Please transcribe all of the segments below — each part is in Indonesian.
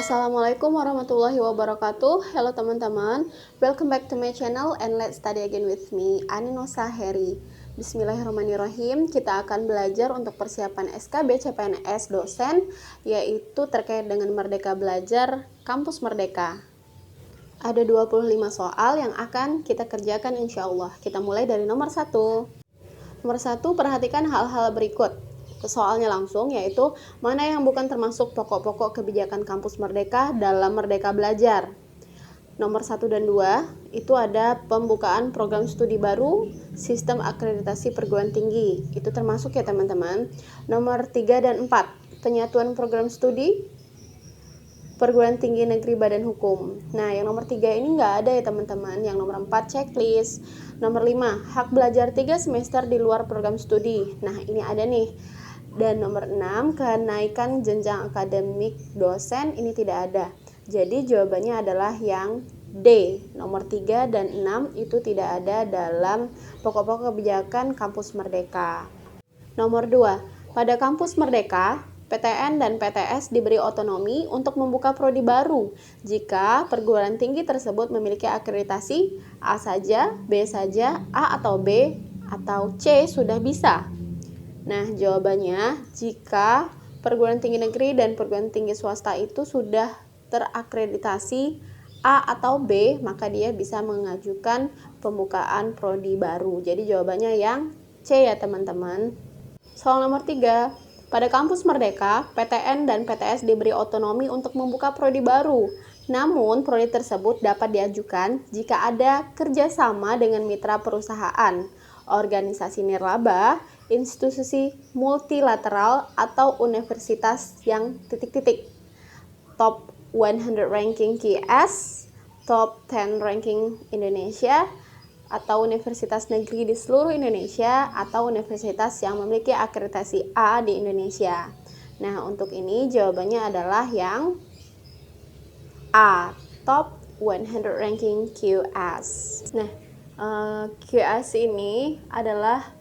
Assalamualaikum warahmatullahi wabarakatuh. Hello teman-teman, welcome back to my channel and let's study again with me, Aninosa Heri. Bismillahirrahmanirrahim. Kita akan belajar untuk persiapan SKB CPNS dosen, yaitu terkait dengan Merdeka Belajar Kampus Merdeka. Ada 25 soal yang akan kita kerjakan insya Allah. Kita mulai dari nomor 1. Nomor 1, perhatikan hal-hal berikut. Soalnya langsung, yaitu mana yang bukan termasuk pokok-pokok kebijakan Kampus Merdeka dalam Merdeka Belajar. Nomor 1 dan 2 itu ada pembukaan program studi baru, sistem akreditasi perguruan tinggi, itu termasuk ya teman-teman. Nomor 3 dan 4, penyatuan program studi perguruan tinggi negeri badan hukum. Nah, yang nomor 3 ini nggak ada ya teman-teman. Yang nomor 4, checklist. Nomor 5, hak belajar 3 semester di luar program studi. Nah, ini ada nih. Dan nomor 6, kenaikan jenjang akademik dosen, ini tidak ada. Jadi jawabannya adalah yang D. Nomor 3 dan 6 itu tidak ada dalam pokok-pokok kebijakan Kampus Merdeka. Nomor 2, pada Kampus Merdeka, PTN dan PTS diberi otonomi untuk membuka prodi baru jika perguruan tinggi tersebut memiliki akreditasi A saja, B saja, A atau B, atau C sudah bisa. Nah, jawabannya jika perguruan tinggi negeri dan perguruan tinggi swasta itu sudah terakreditasi A atau B, maka dia bisa mengajukan pembukaan prodi baru. Jadi jawabannya yang C ya teman-teman. Soal nomor 3, pada Kampus Merdeka, PTN dan PTS diberi otonomi untuk membuka prodi baru. Namun, prodi tersebut dapat diajukan jika ada kerjasama dengan mitra perusahaan, organisasi nirlaba, institusi multilateral, atau universitas yang titik-titik. Top 100 ranking QS, top 10 ranking Indonesia, atau universitas negeri di seluruh Indonesia, atau universitas yang memiliki akreditasi A di Indonesia. Nah, untuk ini jawabannya adalah yang A, top 100 ranking QS. Nah, QS ini adalah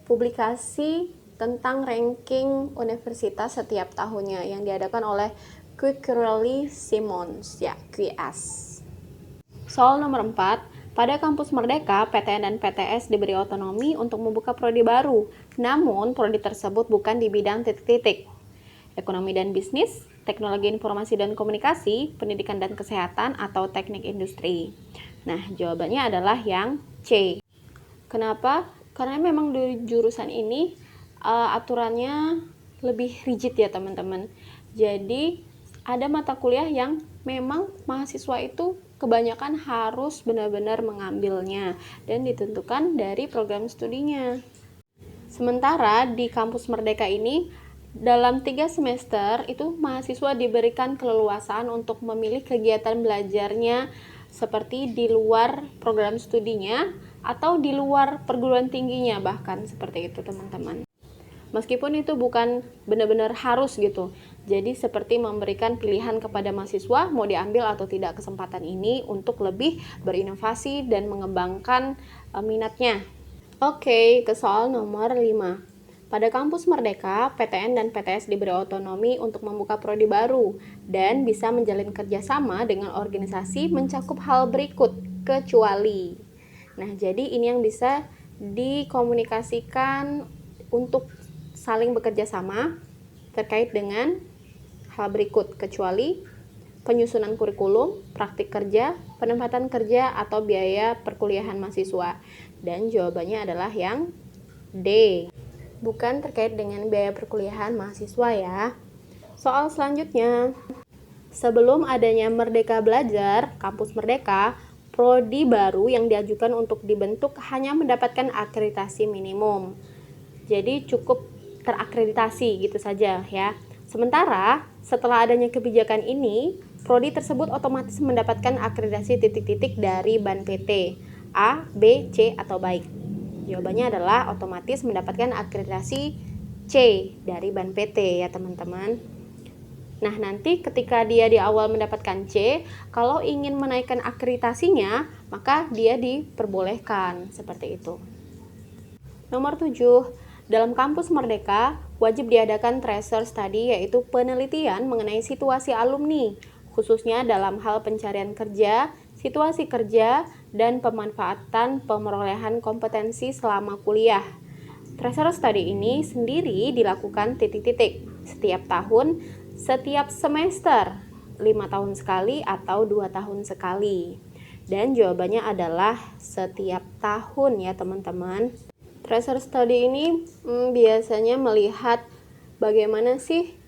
publikasi tentang ranking universitas setiap tahunnya yang diadakan oleh Quickrelli Simons, ya, QS. Soal nomor 4, pada Kampus Merdeka, PTN dan PTS diberi otonomi untuk membuka prodi baru, namun prodi tersebut bukan di bidang titik-titik. Ekonomi dan bisnis, teknologi informasi dan komunikasi, pendidikan dan kesehatan, atau teknik industri. Nah, jawabannya adalah yang C. Kenapa? Karena memang di jurusan ini aturannya lebih rigid ya teman-teman. Jadi ada mata kuliah yang memang mahasiswa itu kebanyakan harus benar-benar mengambilnya dan ditentukan dari program studinya. Sementara di Kampus Merdeka ini dalam 3 semester itu mahasiswa diberikan keleluasaan untuk memilih kegiatan belajarnya seperti di luar program studinya atau di luar perguruan tingginya, bahkan seperti itu teman-teman. Meskipun itu bukan benar-benar harus gitu. Jadi seperti memberikan pilihan kepada mahasiswa mau diambil atau tidak kesempatan ini untuk lebih berinovasi dan mengembangkan minatnya. Oke, ke soal nomor 5. Pada Kampus Merdeka, PTN dan PTS diberi otonomi untuk membuka prodi baru dan bisa menjalin kerjasama dengan organisasi mencakup hal berikut, kecuali. Nah, jadi ini yang bisa dikomunikasikan untuk saling bekerja sama terkait dengan hal berikut, kecuali penyusunan kurikulum, praktik kerja, penempatan kerja, atau biaya perkuliahan mahasiswa. Dan jawabannya adalah yang D. Bukan terkait dengan biaya perkuliahan mahasiswa ya. Soal selanjutnya, sebelum adanya Merdeka Belajar, Kampus Merdeka, prodi baru yang diajukan untuk dibentuk hanya mendapatkan akreditasi minimum. Jadi cukup terakreditasi gitu saja ya. Sementara setelah adanya kebijakan ini, prodi tersebut otomatis mendapatkan akreditasi titik-titik dari BAN PT A, B, C atau baik. Jawabannya adalah otomatis mendapatkan akreditasi C dari BAN PT ya teman-teman. Nah, nanti ketika dia di awal mendapatkan C, kalau ingin menaikkan akreditasinya, maka dia diperbolehkan seperti itu. Nomor 7, dalam Kampus Merdeka, wajib diadakan tracer study, yaitu penelitian mengenai situasi alumni, khususnya dalam hal pencarian kerja, situasi kerja, dan pemanfaatan pemerolehan kompetensi selama kuliah. Tracer study ini sendiri dilakukan titik-titik setiap tahun, setiap semester, 5 tahun sekali atau 2 tahun sekali. Dan jawabannya adalah setiap tahun ya teman-teman. Tracer study ini biasanya melihat bagaimana sih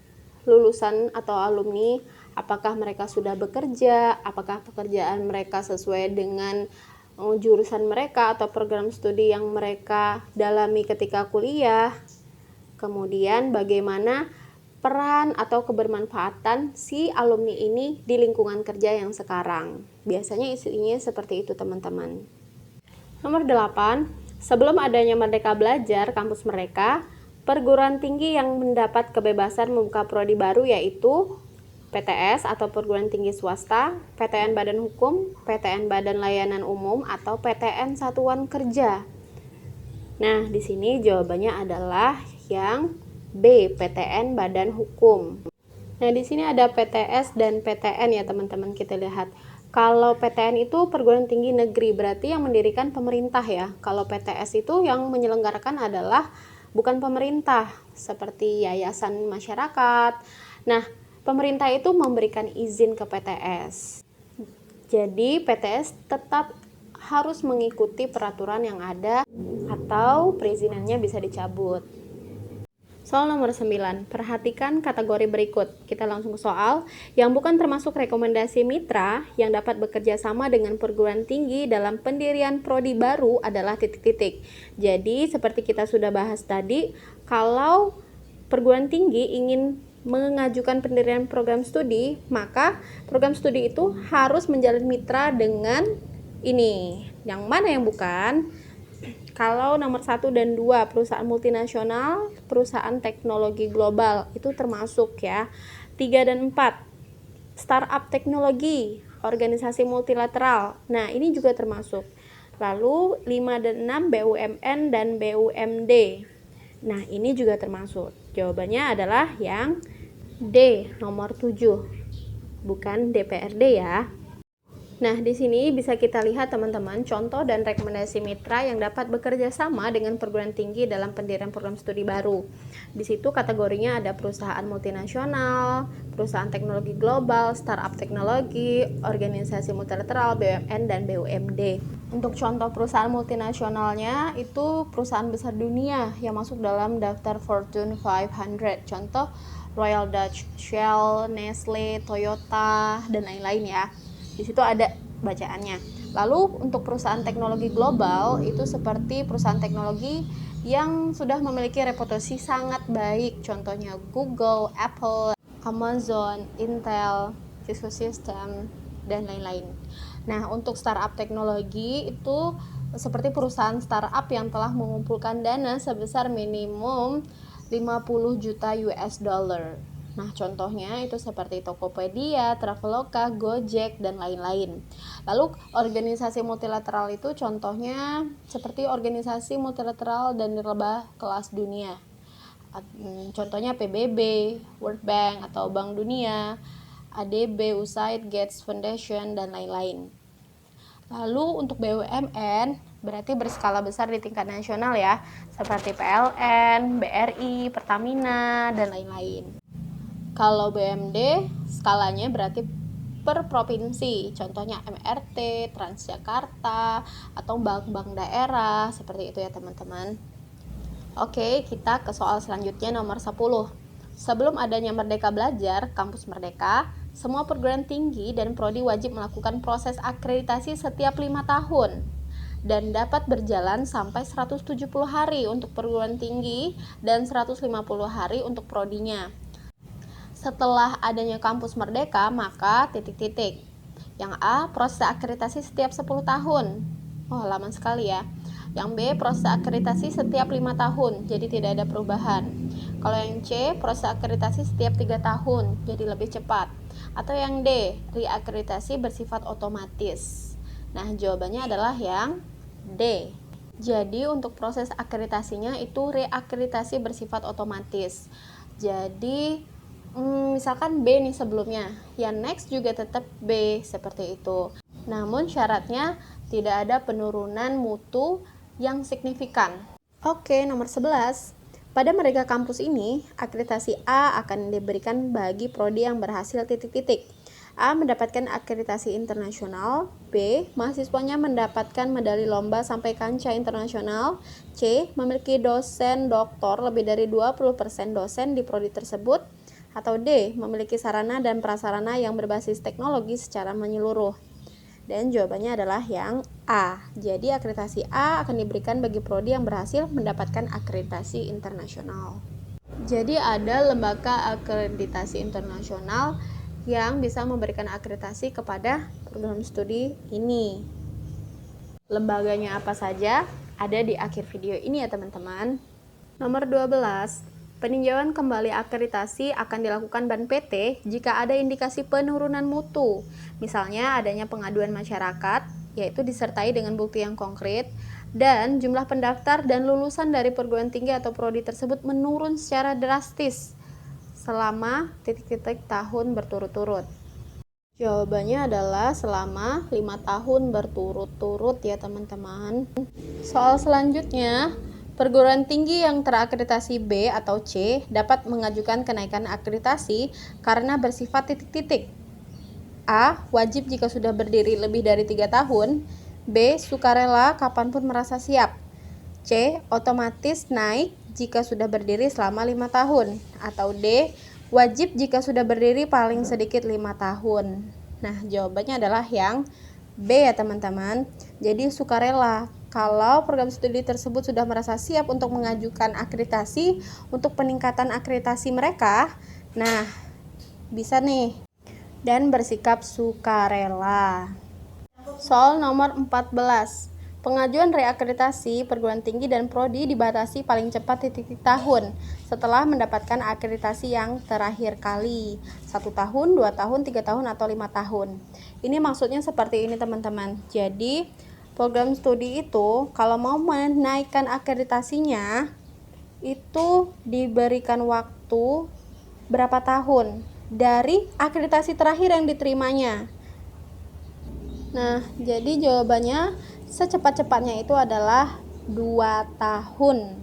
lulusan atau alumni, apakah mereka sudah bekerja, apakah pekerjaan mereka sesuai dengan jurusan mereka atau program studi yang mereka dalami ketika kuliah. Kemudian bagaimana peran atau kebermanfaatan si alumni ini di lingkungan kerja yang sekarang. Biasanya isinya seperti itu teman-teman. Nomor 8, sebelum adanya Merdeka Belajar kampus mereka, perguruan tinggi yang mendapat kebebasan membuka prodi baru yaitu PTS atau perguruan tinggi swasta, PTN Badan Hukum, PTN Badan Layanan Umum, atau PTN Satuan Kerja. Nah, di sini jawabannya adalah yang B, PTN Badan Hukum. Nah, di sini ada PTS dan PTN ya teman-teman, kita lihat. Kalau PTN itu perguruan tinggi negeri, berarti yang mendirikan pemerintah ya. Kalau PTS itu yang menyelenggarakan adalah bukan pemerintah, seperti yayasan masyarakat. Nah, pemerintah itu memberikan izin ke PTS. Jadi PTS tetap harus mengikuti peraturan yang ada atau perizinannya bisa dicabut. Soal nomor 9, perhatikan kategori berikut. Kita langsung ke soal. Yang bukan termasuk rekomendasi mitra yang dapat bekerja sama dengan perguruan tinggi dalam pendirian prodi baru adalah titik-titik. Jadi seperti kita sudah bahas tadi, kalau perguruan tinggi ingin mengajukan pendirian program studi, maka program studi itu harus menjalin mitra dengan ini. Yang mana yang bukan? Kalau nomor 1 dan 2, perusahaan multinasional, perusahaan teknologi global, itu termasuk ya. 3 dan 4, startup teknologi, organisasi multilateral. Nah, ini juga termasuk. Lalu 5 dan 6, BUMN dan BUMD. Nah, ini juga termasuk. Jawabannya adalah yang D, nomor 7. Bukan DPRD ya. Nah, di sini bisa kita lihat teman-teman contoh dan rekomendasi mitra yang dapat bekerja sama dengan perguruan tinggi dalam pendirian program studi baru. Di situ kategorinya ada perusahaan multinasional, perusahaan teknologi global, startup teknologi, organisasi multilateral, BUMN, dan BUMD. Untuk contoh perusahaan multinasionalnya itu perusahaan besar dunia yang masuk dalam daftar Fortune 500. Contoh Royal Dutch Shell, Nestle, Toyota, dan lain-lain ya. Di situ ada bacaannya. Lalu untuk perusahaan teknologi global itu seperti perusahaan teknologi yang sudah memiliki reputasi sangat baik, contohnya Google, Apple, Amazon, Intel, Cisco System, dan lain-lain. Nah, untuk startup teknologi itu seperti perusahaan startup yang telah mengumpulkan dana sebesar minimum 50 juta US dollar. Nah, contohnya itu seperti Tokopedia, Traveloka, Gojek, dan lain-lain. Lalu, organisasi multilateral itu contohnya seperti organisasi multilateral dan nirlaba kelas dunia. Contohnya PBB, World Bank, atau Bank Dunia, ADB, USAID, Gates Foundation, dan lain-lain. Lalu, untuk BUMN, berarti berskala besar di tingkat nasional ya, seperti PLN, BRI, Pertamina, dan lain-lain. Kalau BUMD skalanya berarti per provinsi, contohnya MRT, Transjakarta, atau bank-bank daerah, seperti itu ya teman-teman. Oke, kita ke soal selanjutnya nomor 10. Sebelum adanya Merdeka Belajar, Kampus Merdeka, semua perguruan tinggi dan prodi wajib melakukan proses akreditasi setiap 5 tahun dan dapat berjalan sampai 170 hari untuk perguruan tinggi dan 150 hari untuk prodinya. Setelah adanya kampus merdeka, maka titik-titik. Yang A, proses akreditasi setiap 10 tahun. Oh, lama sekali ya. Yang B, proses akreditasi setiap 5 tahun, jadi tidak ada perubahan. Kalau yang C, proses akreditasi setiap 3 tahun, jadi lebih cepat. Atau yang D, reakreditasi bersifat otomatis. Nah, jawabannya adalah yang D. Jadi, untuk proses akreditasinya itu reakreditasi bersifat otomatis. Jadi, Misalkan B nih sebelumnya, ya next juga tetap B seperti itu. Namun syaratnya tidak ada penurunan mutu yang signifikan. Oke, nomor 11. Pada mereka kampus ini, akreditasi A akan diberikan bagi prodi yang berhasil titik-titik. A mendapatkan akreditasi internasional, B mahasiswanya mendapatkan medali lomba sampai kancah internasional, C memiliki dosen doktor lebih dari 20% dosen di prodi tersebut, atau D memiliki sarana dan prasarana yang berbasis teknologi secara menyeluruh. Dan jawabannya adalah yang A. Jadi akreditasi A akan diberikan bagi prodi yang berhasil mendapatkan akreditasi internasional. Jadi ada lembaga akreditasi internasional yang bisa memberikan akreditasi kepada program studi ini. Lembaganya apa saja? Ada di akhir video ini ya teman-teman. Nomor 12. Peninjauan kembali akreditasi akan dilakukan BAN PT jika ada indikasi penurunan mutu. Misalnya adanya pengaduan masyarakat, yaitu disertai dengan bukti yang konkret, dan jumlah pendaftar dan lulusan dari perguruan tinggi atau prodi tersebut menurun secara drastis selama titik-titik tahun berturut-turut. Jawabannya adalah selama 5 tahun berturut-turut ya teman-teman. Soal selanjutnya, perguruan tinggi yang terakreditasi B atau C dapat mengajukan kenaikan akreditasi karena bersifat titik-titik. A. Wajib jika sudah berdiri lebih dari 3 tahun. B. Sukarela kapanpun merasa siap. C. Otomatis naik jika sudah berdiri selama 5 tahun. Atau D. Wajib jika sudah berdiri paling sedikit 5 tahun. Nah, jawabannya adalah yang B ya teman-teman. Jadi sukarela. Kalau program studi tersebut sudah merasa siap untuk mengajukan akreditasi untuk peningkatan akreditasi mereka, nah bisa nih, dan bersikap sukarela. Soal nomor 14. Pengajuan reakreditasi perguruan tinggi dan prodi dibatasi paling cepat titik tahun setelah mendapatkan akreditasi yang terakhir kali. 1 tahun, 2 tahun, 3 tahun, atau 5 tahun. Ini maksudnya seperti ini teman-teman. Jadi program studi itu kalau mau menaikkan akreditasinya itu diberikan waktu berapa tahun dari akreditasi terakhir yang diterimanya. Nah, jadi jawabannya secepat-cepatnya itu adalah 2 tahun.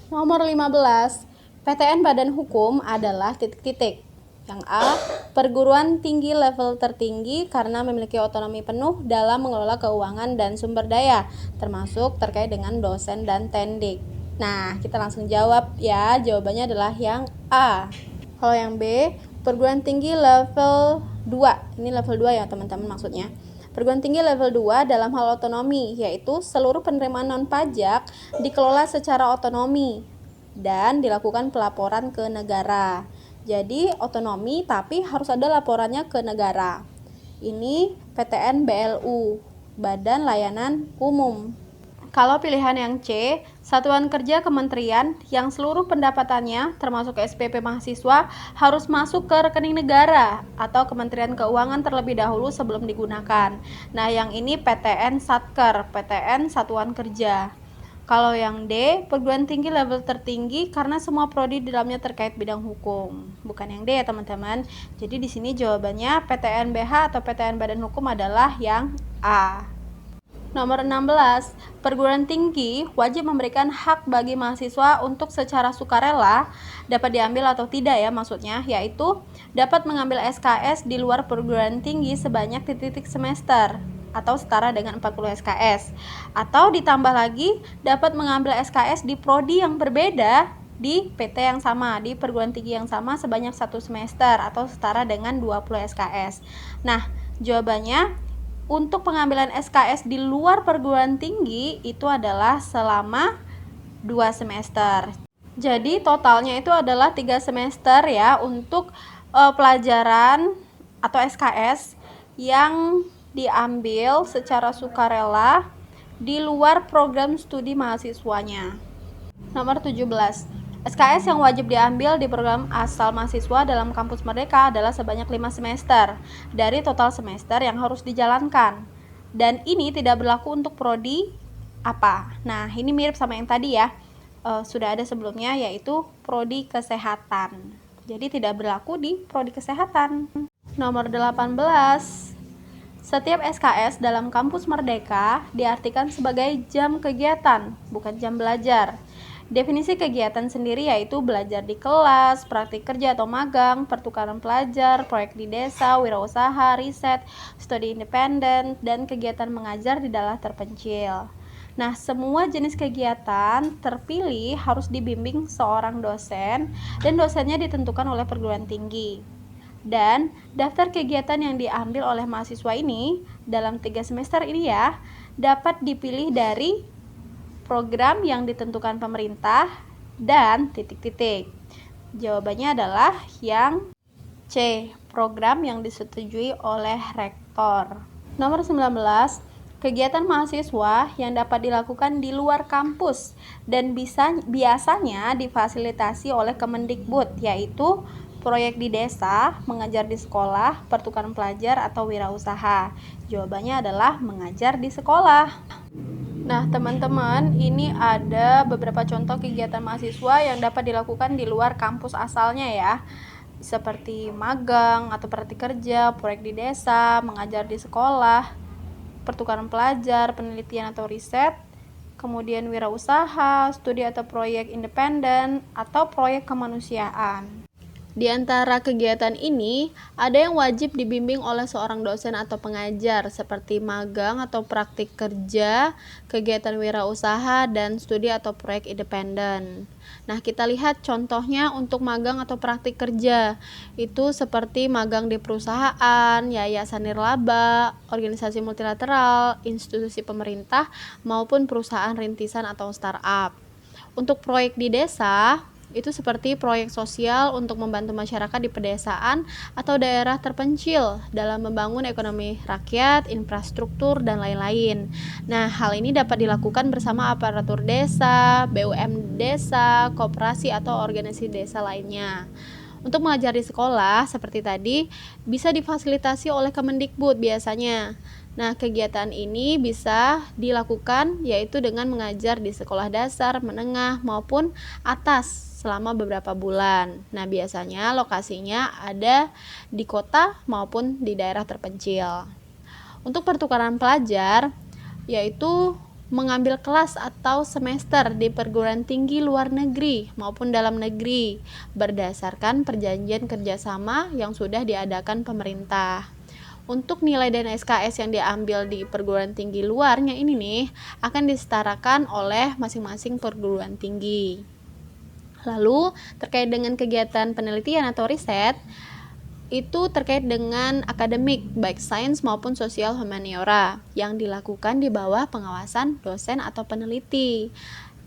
Nomor 15. PTN Badan Hukum adalah titik-titik. Yang A. Perguruan tinggi level tertinggi karena memiliki otonomi penuh dalam mengelola keuangan dan sumber daya, termasuk terkait dengan dosen dan tendik. Nah, kita langsung jawab ya. Jawabannya adalah yang A. Kalau yang B, perguruan tinggi level 2. Ini level 2 ya teman-teman maksudnya. Perguruan tinggi level 2 dalam hal otonomi, yaitu seluruh penerimaan non-pajak dikelola secara otonomi dan dilakukan pelaporan ke negara. Jadi otonomi tapi harus ada laporannya ke negara. Ini PTN BLU, Badan Layanan Umum. Kalau pilihan yang C, satuan kerja kementerian yang seluruh pendapatannya termasuk SPP mahasiswa harus masuk ke rekening negara atau Kementerian Keuangan terlebih dahulu sebelum digunakan. Nah, yang ini PTN Satker, PTN Satuan Kerja. Kalau yang D, perguruan tinggi level tertinggi karena semua prodi di dalamnya terkait bidang hukum. Bukan yang D ya teman-teman. Jadi di sini jawabannya PTN BH atau PTN Badan Hukum adalah yang A. Nomor 16, perguruan tinggi wajib memberikan hak bagi mahasiswa untuk secara sukarela dapat diambil atau tidak ya maksudnya, yaitu dapat mengambil SKS di luar perguruan tinggi sebanyak titik semester atau setara dengan 40 SKS, atau ditambah lagi dapat mengambil SKS di prodi yang berbeda di PT yang sama, di perguruan tinggi yang sama sebanyak 1 semester atau setara dengan 20 SKS. Nah, jawabannya untuk pengambilan SKS di luar perguruan tinggi itu adalah selama 2 semester. Jadi totalnya itu adalah 3 semester ya untuk pelajaran atau SKS yang diambil secara sukarela di luar program studi mahasiswanya. Nomor 17. SKS yang wajib diambil di program asal mahasiswa dalam kampus Merdeka adalah sebanyak 5 semester dari total semester yang harus dijalankan. Dan ini tidak berlaku untuk prodi apa? Nah, ini mirip sama yang tadi ya. Sudah ada sebelumnya yaitu prodi kesehatan. jadi tidak berlaku di prodi kesehatan. Nomor 18. Setiap SKS dalam kampus Merdeka diartikan sebagai jam kegiatan, bukan jam belajar. Definisi kegiatan sendiri yaitu belajar di kelas, praktik kerja atau magang, pertukaran pelajar, proyek di desa, wirausaha, riset, studi independen, dan kegiatan mengajar di daerah terpencil. Nah, semua jenis kegiatan terpilih harus dibimbing seorang dosen dan dosennya ditentukan oleh perguruan tinggi. Dan daftar kegiatan yang diambil oleh mahasiswa ini dalam 3 semester ini ya, dapat dipilih dari program yang ditentukan pemerintah dan titik-titik. Jawabannya adalah yang C, program yang disetujui oleh rektor. Nomor 19, kegiatan mahasiswa yang dapat dilakukan di luar kampus dan biasanya difasilitasi oleh Kemendikbud, yaitu proyek di desa, mengajar di sekolah, pertukaran pelajar, atau wirausaha. Jawabannya adalah mengajar di sekolah. Nah, teman-teman, ini ada beberapa contoh kegiatan mahasiswa yang dapat dilakukan di luar kampus asalnya ya. Seperti magang atau praktik kerja, proyek di desa, mengajar di sekolah, pertukaran pelajar, penelitian atau riset, kemudian wirausaha, studi atau proyek independen, atau proyek kemanusiaan. Di antara kegiatan ini, ada yang wajib dibimbing oleh seorang dosen atau pengajar, seperti magang atau praktik kerja, kegiatan wirausaha, dan studi atau proyek independen. Nah, kita lihat contohnya untuk magang atau praktik kerja. Itu seperti magang di perusahaan, yayasan nirlaba, organisasi multilateral, institusi pemerintah, maupun perusahaan rintisan atau startup. Untuk proyek di desa, itu seperti proyek sosial untuk membantu masyarakat di pedesaan atau daerah terpencil dalam membangun ekonomi rakyat, infrastruktur, dan lain-lain. Nah, hal ini dapat dilakukan bersama aparatur desa, BUMD desa, koperasi, atau organisasi desa lainnya. Untuk mengajar di sekolah, seperti tadi, bisa difasilitasi oleh Kemendikbud biasanya. Nah, kegiatan ini bisa dilakukan yaitu dengan mengajar di sekolah dasar, menengah, maupun atas selama beberapa bulan. Nah, biasanya lokasinya ada di kota maupun di daerah terpencil. Untuk pertukaran pelajar, yaitu mengambil kelas atau semester di perguruan tinggi luar negeri maupun dalam negeri berdasarkan perjanjian kerjasama yang sudah diadakan pemerintah. Untuk nilai dan SKS yang diambil di perguruan tinggi luarnya ini nih akan disetarakan oleh masing-masing perguruan tinggi. Lalu terkait dengan kegiatan penelitian atau riset, itu terkait dengan akademik, baik sains maupun sosial humaniora, yang dilakukan di bawah pengawasan dosen atau peneliti.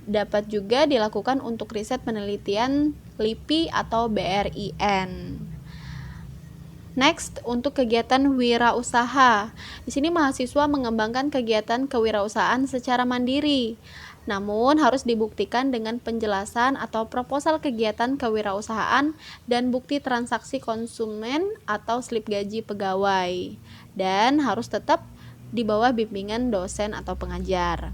Dapat juga dilakukan untuk riset penelitian LIPI atau BRIN. Next, untuk kegiatan wirausaha. Di sini mahasiswa mengembangkan kegiatan kewirausahaan secara mandiri. Namun harus dibuktikan dengan penjelasan atau proposal kegiatan kewirausahaan dan bukti transaksi konsumen atau slip gaji pegawai. Dan harus tetap di bawah bimbingan dosen atau pengajar.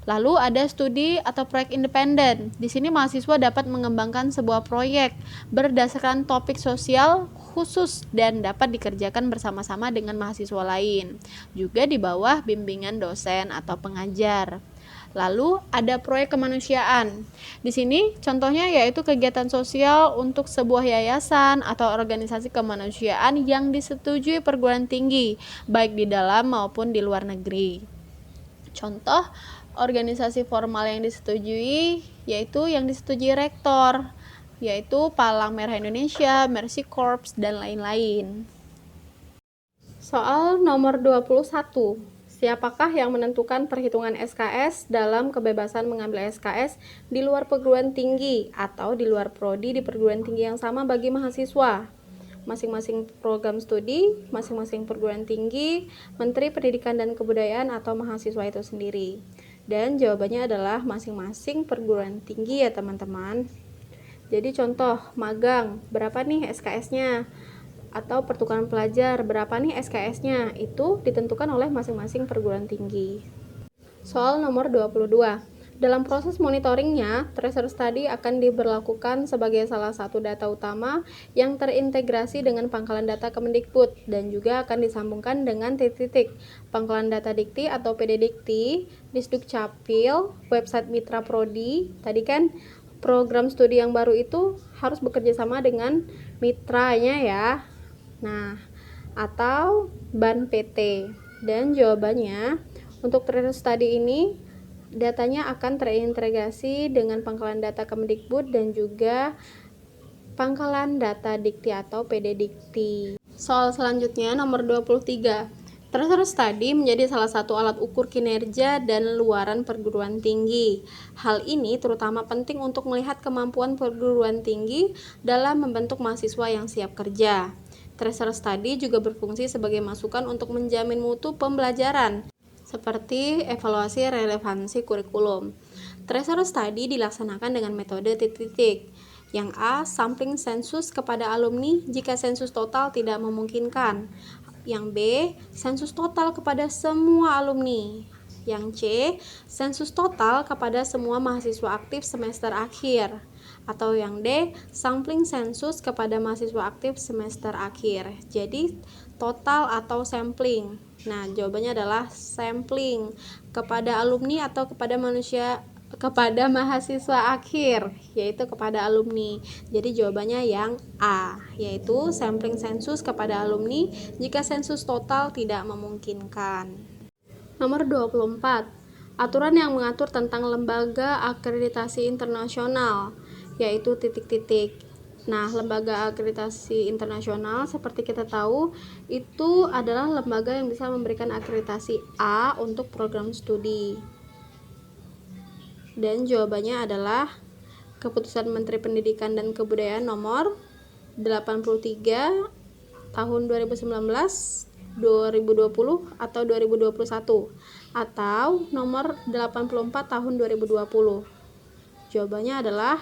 Lalu ada studi atau proyek independen. Di sini mahasiswa dapat mengembangkan sebuah proyek berdasarkan topik sosial khusus dan dapat dikerjakan bersama-sama dengan mahasiswa lain, juga di bawah bimbingan dosen atau pengajar. Lalu ada proyek kemanusiaan. Di sini contohnya yaitu kegiatan sosial untuk sebuah yayasan atau organisasi kemanusiaan yang disetujui perguruan tinggi, baik di dalam maupun di luar negeri. Contoh organisasi formal yang disetujui yaitu yang disetujui rektor, yaitu Palang Merah Indonesia, Mercy Corps, dan lain-lain. Soal nomor 21. Siapakah yang menentukan perhitungan SKS dalam kebebasan mengambil SKS di luar perguruan tinggi atau di luar prodi di perguruan tinggi yang sama bagi mahasiswa? Masing-masing program studi, masing-masing perguruan tinggi, Menteri Pendidikan dan Kebudayaan atau mahasiswa itu sendiri. Dan jawabannya adalah masing-masing perguruan tinggi ya teman-teman. Jadi contoh magang, berapa nih SKS-nya? Atau pertukaran pelajar, berapa nih SKS-nya? Itu ditentukan oleh masing-masing perguruan tinggi. Soal nomor 22. Dalam proses monitoringnya, tracer study akan diberlakukan sebagai salah satu data utama yang terintegrasi dengan pangkalan data Kemendikbud dan juga akan disambungkan dengan titik-titik pangkalan data Dikti atau PD Dikti, Disduk Capil, website Mitra Prodi. Tadi kan program studi yang baru itu harus bekerja sama dengan mitranya ya. Nah, atau BAN PT. Dan jawabannya untuk tracer study ini datanya akan terintegrasi dengan pangkalan data Kemendikbud dan juga pangkalan data Dikti atau PD Dikti. Soal selanjutnya nomor 23. Tracer study menjadi salah satu alat ukur kinerja dan luaran perguruan tinggi. Hal ini terutama penting untuk melihat kemampuan perguruan tinggi dalam membentuk mahasiswa yang siap kerja. Tracer study juga berfungsi sebagai masukan untuk menjamin mutu pembelajaran, seperti evaluasi relevansi kurikulum. Tracer study dilaksanakan dengan metode titik-titik. Yang A, sampling sensus kepada alumni jika sensus total tidak memungkinkan. Yang B, sensus total kepada semua alumni. Yang C, sensus total kepada semua mahasiswa aktif semester akhir. Atau yang D, sampling sensus kepada mahasiswa aktif semester akhir. Jadi total atau sampling. Nah, jawabannya adalah sampling kepada alumni atau kepada mahasiswa akhir, yaitu kepada alumni. Jadi jawabannya yang A, yaitu sampling sensus kepada alumni jika sensus total tidak memungkinkan. Nomor 24. Aturan yang mengatur tentang lembaga akreditasi internasional, yaitu titik-titik. Nah, lembaga akreditasi internasional seperti kita tahu itu adalah lembaga yang bisa memberikan akreditasi A untuk program studi. Dan jawabannya adalah Keputusan Menteri Pendidikan dan Kebudayaan nomor 83 tahun 2019, 2020 atau 2021 atau nomor 84 tahun 2020. Jawabannya adalah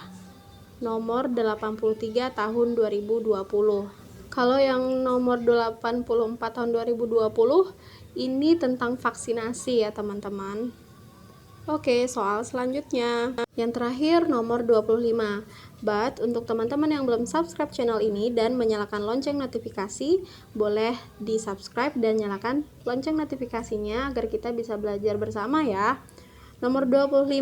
nomor 83 tahun 2020. Kalau yang nomor 84 tahun 2020 ini tentang vaksinasi ya teman-teman. Oke, soal selanjutnya. Yang terakhir nomor 25. But untuk teman-teman yang belum subscribe channel ini dan menyalakan lonceng notifikasi, boleh di-subscribe dan nyalakan lonceng notifikasinya agar kita bisa belajar bersama ya. Nomor 25.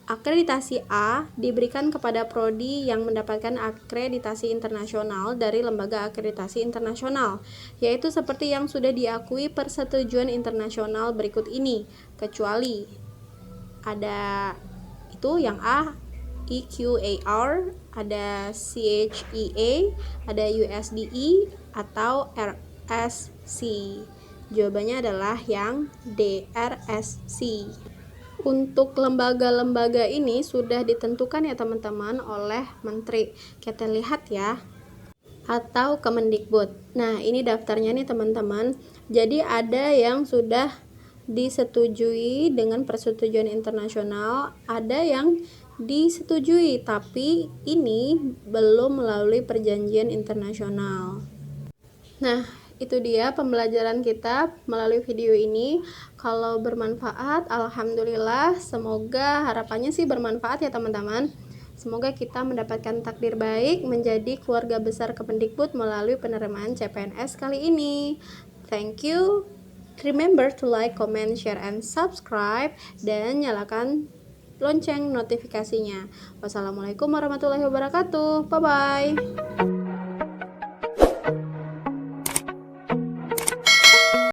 Akreditasi A diberikan kepada prodi yang mendapatkan akreditasi internasional dari lembaga akreditasi internasional, yaitu seperti yang sudah diakui persetujuan internasional berikut ini, kecuali ada itu yang A, EQAR, ada CHEA, ada USDE, atau RSC. Jawabannya adalah yang D, RSC. Untuk lembaga-lembaga ini sudah ditentukan ya teman-teman oleh menteri. Kita lihat ya, atau Kemendikbud. Nah, ini daftarnya nih teman-teman. Jadi ada yang sudah disetujui dengan persetujuan internasional, ada yang disetujui tapi ini belum melalui perjanjian internasional. Nah, itu dia pembelajaran kita melalui video ini. Kalau bermanfaat, alhamdulillah. Semoga harapannya sih bermanfaat ya teman-teman. Semoga kita mendapatkan takdir baik menjadi keluarga besar Kemendikbud melalui penerimaan CPNS kali ini. Thank you. Remember to like, comment, share, and subscribe, dan nyalakan lonceng notifikasinya. Wassalamualaikum warahmatullahi wabarakatuh. Bye-bye.